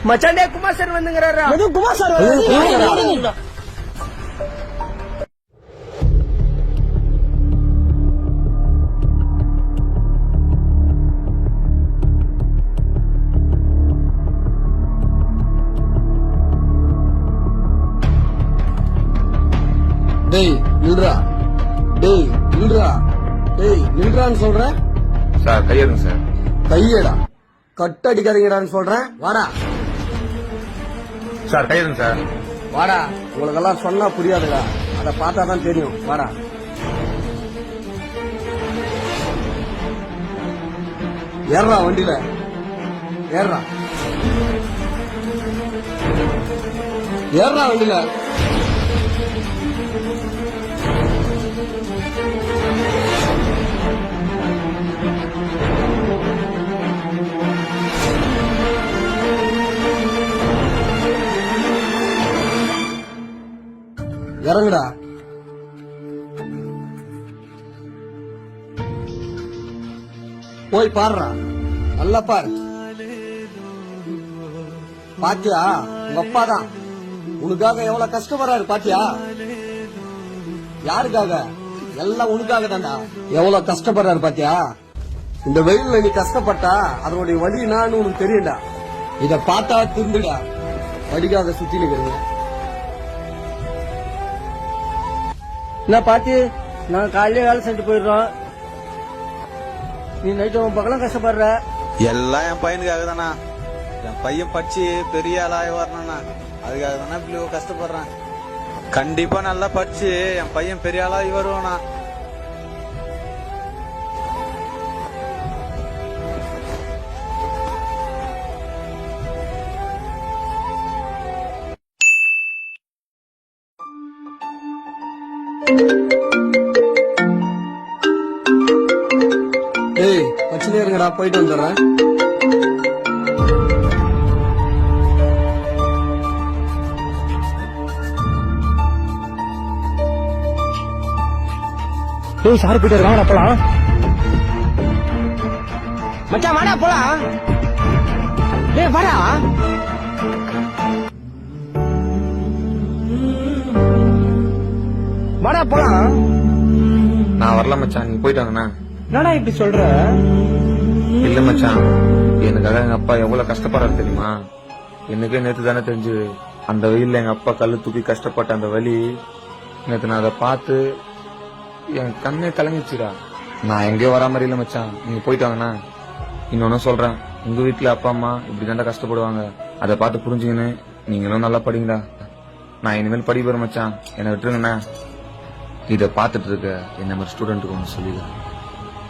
மச்சாண்டே Kumar sir வந்துங்கறாரா? Kumar sir டேய் நில்றா, டேய் நில்றா, டேய் நில்றான்னு சொல்றேன். Sir கையெடுங்க sir. கையடா கட்டடிக்காதீங்கடான்னு சொல்றேன். வாடா சார் கையெடுங்க சார். வாடா, உங்களுக்கெல்லாம் சொன்னா புரியாதுடா, அதை பார்த்தா தான் தெரியும். வாடா. ஏறா வண்டியில, ஏறா ஏறா வண்டியில. இறங்குடா. போய் பாருடா, நல்லா பாரு. பாத்தியா, உங்க அப்பா தான் உனக்காக எவ்வளவு கஷ்டப்படுறாரு. பாத்தியா, யாருக்காக? எல்லாம் உனக்காக தான்டா. எவ்வளவு கஷ்டப்படுறாரு பாத்தியா. இந்த வெயில்ல நீ கஷ்டப்பட்டா அதனுடைய வலி நான் உனக்கு தெரியும்டா. இத பார்த்தா திருந்துடா. வடிக்காக சுத்தி நிக்கிறீங்க. நான் பாத்தி நான் காலையில வேலை செஞ்சு போயிடுறோம். நீ நைட்டு பக்கம் கஷ்டப்படுற. எல்லாம் என் பையனுக்காக தானா. என் பையன் படிச்சு பெரிய ஆளாக வரணும்னா அதுக்காக தானே இப்படி கஷ்டப்படுறேன். கண்டிப்பா நல்லா படிச்சு என் பையன் பெரிய ஆளாகி வருவானா. ஏய் வச்சுனே இருங்கடா, போயிட்டு வந்துடுறேன். ஏய் சார் போயிட்டு வாடா போலாம். மச்சான் வாடா போலாம். ஏய் வாடா. வாடா போலாம். நான் வரல மச்சான், நீங்க போயிட்டு வாங்கண்ணா. என்னடா இப்படி சொல்ற? இல்ல மச்சான், எனக்காக எங்க அப்பா எவ்வளவு கஷ்டப்படுறாரு தெரியுமா. எனக்கே நேத்து தானே தெரிஞ்சு அந்த வெயில்ல எங்க அப்பா கல்லு தூக்கி கஷ்டப்பட்ட அந்த வலி. நேத்து நான் அதை பார்த்து என் கண்ணே கலங்கிச்சுடா. நான் எங்கேயோ வரா மாதிரி இல்ல மச்சான், நீங்க போயிட்டு வாங்கண்ணா. இன்னொன்னு சொல்றேன், உங்க வீட்டுல அப்பா அம்மா இப்படி தாண்டா கஷ்டப்படுவாங்க. அதை பார்த்து புரிஞ்சுங்கன்னு நீங்களும் நல்லா படிங்கடா. நான் இனிமேல் படி போறேன் மச்சான், என்னை விட்டுருங்கண்ணா. இதை பார்த்துட்டு இருக்க என்ன மாதிரி ஸ்டூடெண்ட்டுக்கு ஒன்று சொல்லிடுறேன்.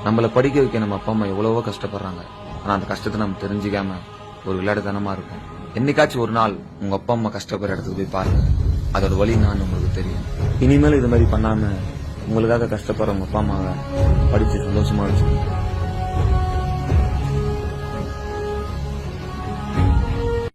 நம்மளை படிக்க வைக்க நம்ம அப்பா அம்மா எவ்வளவோ கஷ்டப்படுறாங்க. ஆனா அந்த கஷ்டத்தை நம்ம தெரிஞ்சுக்காம ஒரு விளையாட்டுத்தனமா இருக்கும். என்னைக்காச்சும் ஒரு நாள் உங்க அப்பா அம்மா கஷ்டப்படுற இடத்துக்கு போய் பாருங்க, அதோட வழி நான் உங்களுக்கு தெரியும். இனிமேல் இது மாதிரி பண்ணாம உங்களுக்காக கஷ்டப்படுற உங்க அப்பா அம்மாவை படிச்சு சந்தோஷமா வச்சுக்கோங்க.